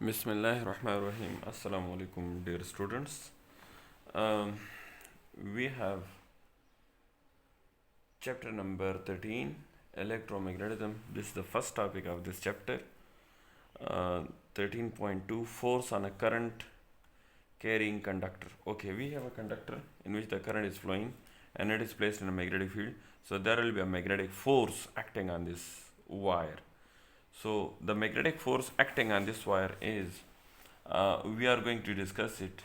Bismillahirrahmanirrahim. Assalamu alaikum, dear students. Um, we have chapter number 13, electromagnetism. This is the first topic of this chapter. 13.2, force on a current carrying conductor. Okay, we have a conductor in which the current is flowing and it is placed in a magnetic field. So there will be a magnetic force acting on this wire. So the magnetic force acting on this wire is, we are going to discuss it.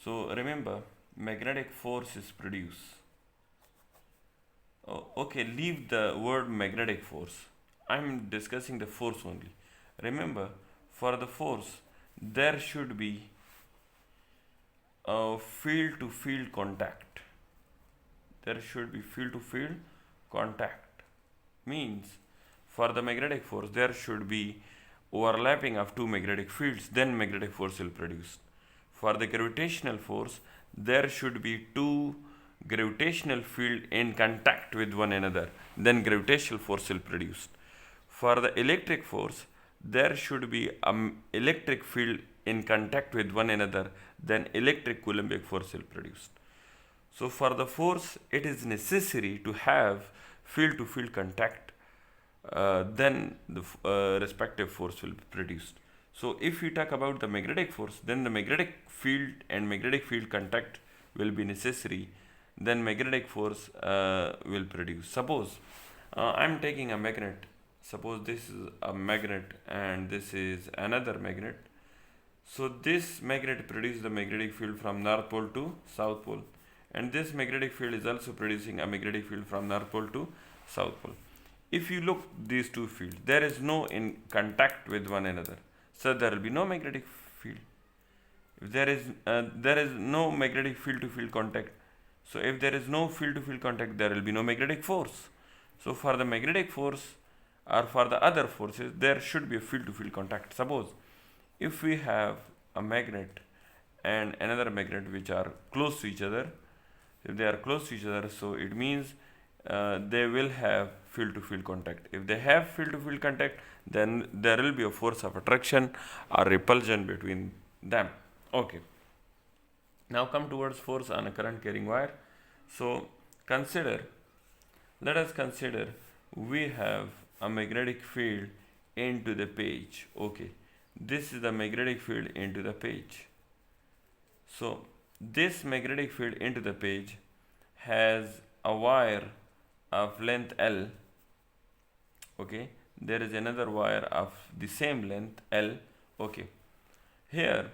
So remember, magnetic force is produced. Oh, okay, leave the word magnetic force. I'm discussing the force only. Remember, for the force, there should be a field to field contact. There should be field to field contact. Means for the magnetic force, there should be overlapping of two magnetic fields, then magnetic force will produce. For the gravitational force, there should be two gravitational field in contact with one another, then gravitational force will produce. For the electric force, there should be an electric field in contact with one another, then electric coulombic force will produce. So for the force, it is necessary to have field to field contact, then the respective force will be produced. So if we talk about the magnetic force, then the magnetic field and magnetic field contact will be necessary, then magnetic force will produce. Suppose I'm taking a magnet. Suppose this is a magnet and this is another magnet. So this magnet produces the magnetic field from north pole to south pole, and this magnetic field is also producing a magnetic field from north pole to south pole. If you look these two fields, there is no in contact with one another, so there will be no magnetic field. If there is no magnetic field to field contact, so if there is no field to field contact, there will be no magnetic force. So for the magnetic force or for the other forces, there should be a field to field contact. Suppose if we have a magnet and another magnet which are close to each other, if they are close to each other, so it means they will have field to field contact. If they have field to field contact, then there will be a force of attraction or repulsion between them. Okay, now come towards force on a current carrying wire. So consider, let us consider we have a magnetic field into the page. Okay, this is the magnetic field into the page. So this magnetic field into the page has a wire of length L. Okay, there is another wire of the same length L. Okay, here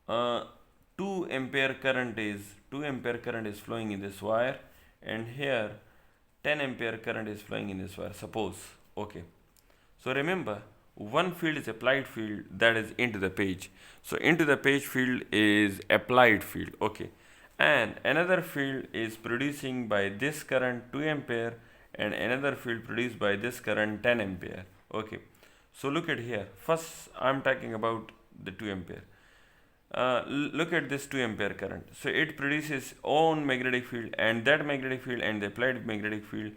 2 ampere current is flowing in this wire, and here 10 ampere current is flowing in this wire, suppose. Okay, so remember, one field is applied field, that is into the page. So into the page field is applied field. Okay, and another field is producing by this current 2 ampere, and another field produced by this current 10 ampere. Okay, so look at here. First I'm talking about the 2 ampere. Look at this 2 ampere current. So it produces own magnetic field, and that magnetic field and the applied magnetic field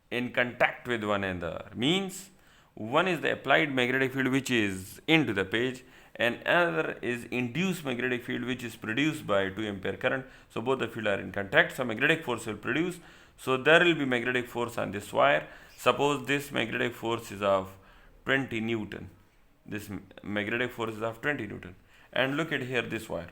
in contact with one another. Means one is the applied magnetic field which is into the page, and another is induced magnetic field which is produced by 2 ampere current. So both the field are in contact, so magnetic force will produce. So there will be magnetic force on this wire. Suppose this magnetic force is of 20 Newton. This magnetic force is of 20 Newton. And look at here this wire.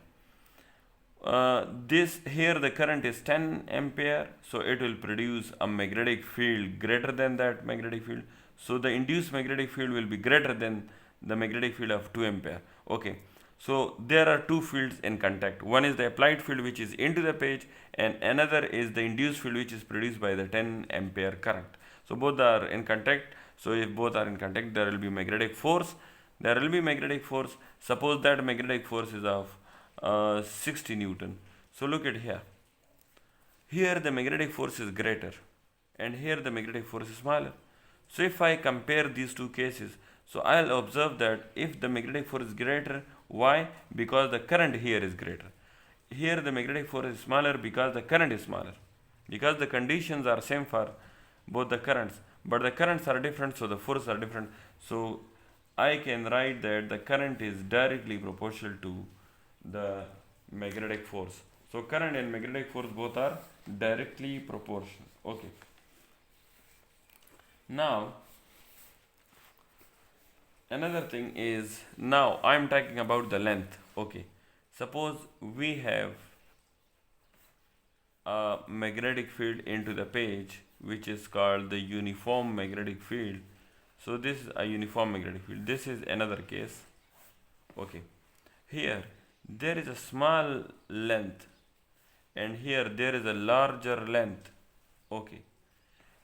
This here the current is 10 ampere, so it will produce a magnetic field greater than that magnetic field. So the induced magnetic field will be greater than the magnetic field of 2 ampere. Okay, so there are two fields in contact. One is the applied field which is into the page, and another is the induced field which is produced by the 10 ampere current. So both are in contact. So if both are in contact, there will be magnetic force. There will be magnetic force. Suppose that magnetic force is of 60 Newton. So look at here. Here the magnetic force is greater, and here the magnetic force is smaller. So if I compare these two cases, so I'll observe that if the magnetic force is greater, why? Because the current here is greater. Here the magnetic force is smaller because the current is smaller. Because the conditions are same for both the currents, but the currents are different, so the forces are different. So I can write that the current is directly proportional to the magnetic force. So current and magnetic force both are directly proportional. Okay. Now another thing is, now I am talking about the length. Okay. Suppose we have a magnetic field into the page which is called the uniform magnetic field. So this is a uniform magnetic field. This is another case. Okay. Here there is a small length and here there is a larger length. Okay.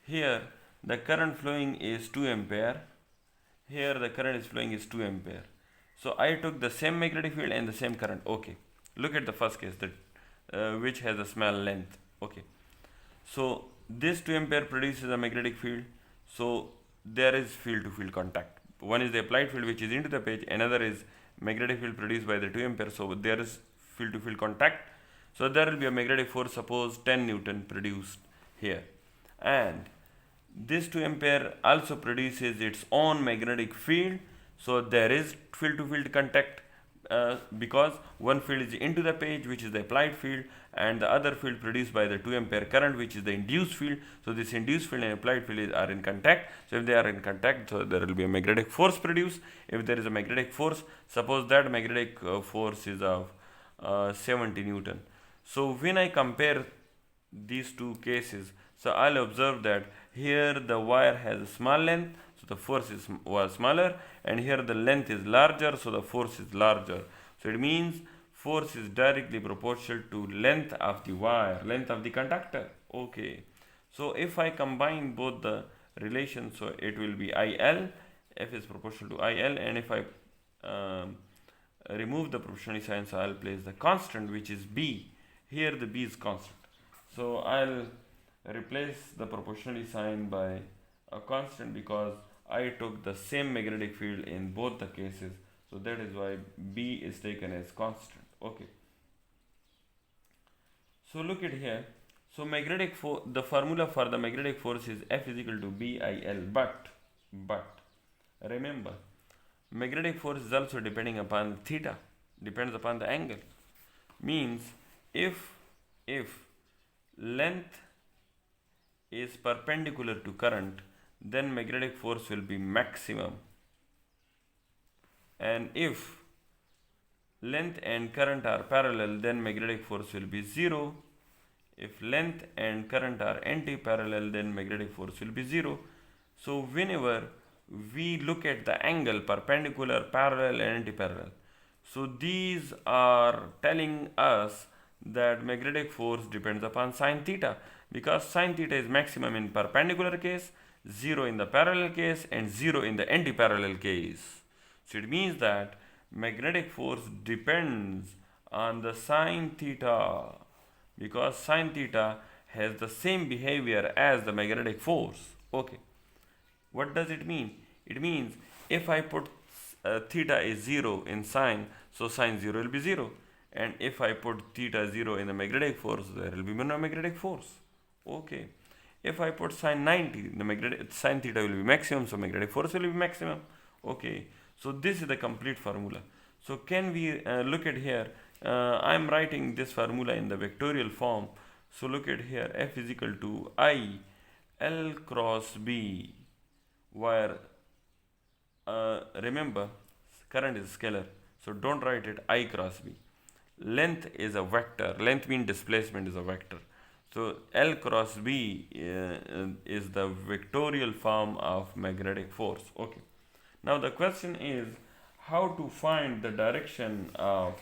Here the current flowing is 2 ampere. Here the current is flowing is 2 ampere. So I took the same magnetic field and the same current. Okay. Look at the first case, that which has a small length. Okay. So this 2 ampere produces a magnetic field. So there is field to field contact. One is the applied field which is into the page, another is magnetic field produced by the 2 ampere. So there is field to field contact. So there will be a magnetic force, suppose 10 Newton produced here. And this 2 ampere also produces its own magnetic field. So there is field to field contact because one field is into the page which is the applied field, and the other field produced by the 2 ampere current which is the induced field. So this induced field and applied field are in contact. So if they are in contact, so there will be a magnetic force produced. If there is a magnetic force, suppose that magnetic force is of 70 Newton. So when I compare these two cases, so I'll observe that here the wire has a small length, so the force was smaller, and here the length is larger, so the force is larger. So it means force is directly proportional to length of the wire, length of the conductor. Okay. So if I combine both the relations, so it will be IL, F is proportional to IL, and if I remove the proportionality sign, so I'll place the constant which is B. Here the B is constant. So I'll replace the proportionality sign by a constant because I took the same magnetic field in both the cases. So that is why B is taken as constant. Okay. So look at here. So magnetic force, the formula for the magnetic force is F is equal to BIL. But remember, magnetic force is also depending upon theta, depends upon the angle. Means if length is perpendicular to current, then magnetic force will be maximum. And if length and current are parallel, then magnetic force will be 0. If length and current are anti-parallel, then magnetic force will be 0. So whenever we look at the angle perpendicular, parallel and anti-parallel, so these are telling us that magnetic force depends upon sine theta, because sine theta is maximum in perpendicular case, 0 in the parallel case, and 0 in the anti-parallel case. So it means that magnetic force depends on the sine theta, because sine theta has the same behavior as the magnetic force. Okay. What does it mean? It means if I put theta is 0 in sine, so sine 0 will be 0. And if I put theta 0 in the magnetic force, there will be no magnetic force. Okay. If I put sine 90, the magnetic sine theta will be maximum, so magnetic force will be maximum. Okay. So this is the complete formula. So can we look at here? I am writing this formula in the vectorial form. So look at here, F is equal to I L cross B, where remember current is scalar, so don't write it I cross B. Length is a vector. Length means displacement is a vector. So L cross B is the vectorial form of magnetic force. Okay. Now the question is how to find the direction of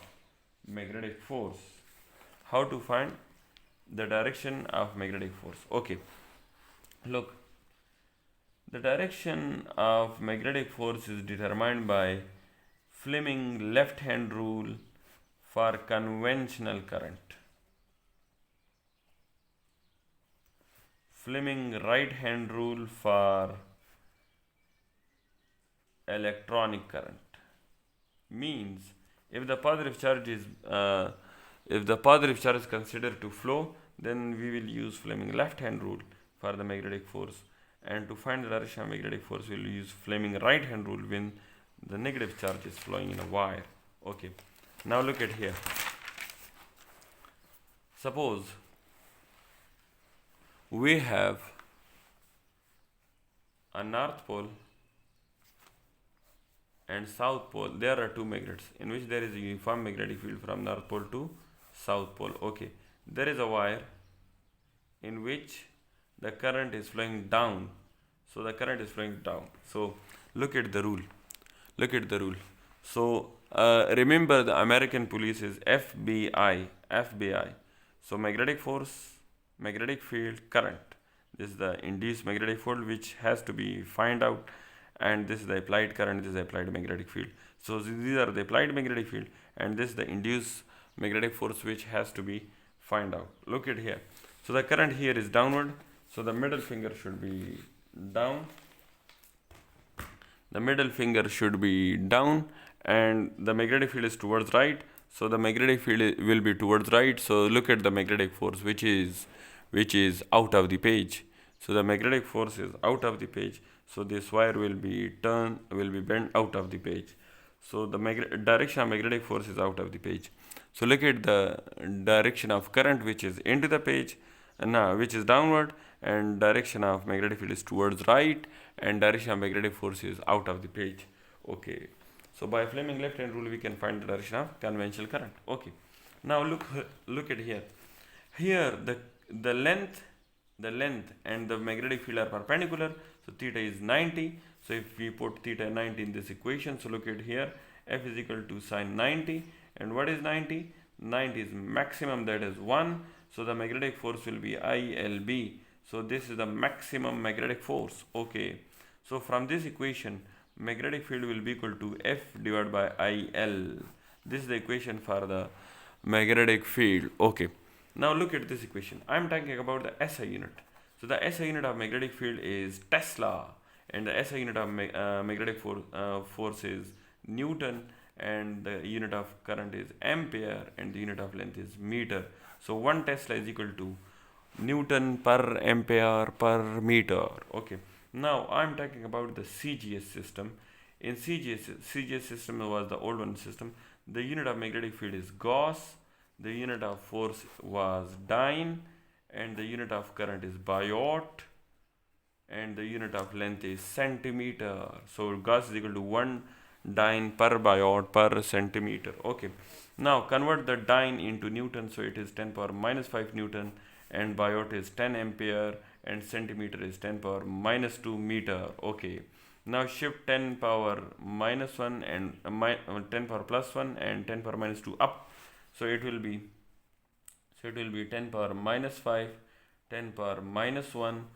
magnetic force. How to find the direction of magnetic force. Okay. Look, the direction of magnetic force is determined by Fleming left hand rule for conventional current, Fleming right hand rule for electronic current. Means if the positive charge is considered to flow, then we will use Fleming left hand rule for the magnetic force, and to find the direction of magnetic force we will use Fleming right hand rule when the negative charge is flowing in a wire. Okay, now look at here. Suppose we have a north pole and south pole. There are two magnets in which there is a uniform magnetic field from north pole to south pole. Okay, there is a wire in which the current is flowing down. So the current is flowing down. So look at the rule. Look at the rule. So remember, the American police is FBI. FBI. So magnetic force, magnetic field, current. This is the induced magnetic field which has to be find out, and this is the applied current. This is the applied magnetic field. So these are the applied magnetic field, and this is the induced magnetic force which has to be find out. Look at here. So the current here is downward. So the middle finger should be down. The middle finger should be down, and the magnetic field is towards right. So the magnetic field will be towards right. So look at the magnetic force which is out of the page. So the magnetic force is out of the page. So this wire will be bent out of the page. So the direction of magnetic force is out of the page. So look at the direction of current which is into the page, which is downward, and direction of magnetic field is towards right, and direction of magnetic force is out of the page. Okay, so by Fleming left hand rule we can find the direction of conventional current. Okay, now look at here. Here the length and the magnetic field are perpendicular, so theta is 90. So if we put theta 90 in this equation, so look at here, F is equal to sine 90, and what is 90? 90 is maximum, that is 1. So the magnetic force will be ILB. So this is the maximum magnetic force. Okay, so from this equation, magnetic field will be equal to F divided by IL. This is the equation for the magnetic field. Okay, now look at this equation. I am talking about the SI unit. So the SI unit of magnetic field is Tesla, and the SI unit of magnetic force is Newton, and the unit of current is ampere, and the unit of length is meter. So 1 Tesla is equal to Newton per ampere per meter. Okay, now I am talking about the CGS system. In CGS system was the old one system. The unit of magnetic field is Gauss, the unit of force was Dyne, and the unit of current is Biot, and the unit of length is centimeter. So Gauss is equal to 1 Dyne per Biot per centimeter. Okay, now convert the Dyne into Newton. So it is 10 power minus 5 Newton, and Biot is 10 ampere, and centimeter is 10 power minus 2 meter. Okay, now shift 10 power minus 1 and 10 power plus 1 and 10 power minus 2 up. So it will be 10 power minus 5, 10 power minus 1,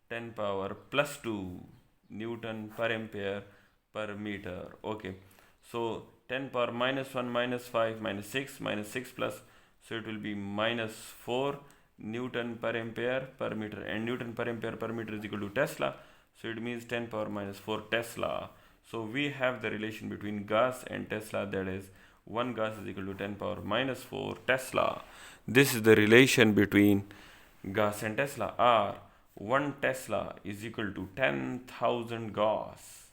10 power plus 2 Newton per ampere per meter. Okay, so 10 power minus 1 minus 5 minus 6 plus, so it will be minus 4 Newton per ampere per meter, and Newton per ampere per meter is equal to Tesla. So it means 10 power minus 4 Tesla. So we have the relation between Gauss and Tesla, that is 1 Gauss is equal to 10 power minus 4 Tesla. This is the relation between Gauss and Tesla, or 1 Tesla is equal to 10,000 Gauss.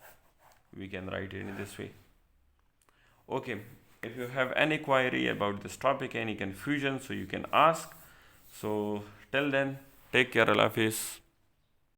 We can write it in this way. Okay, if you have any query about this topic, any confusion, so you can ask. So till then, take care, Allah Hafiz.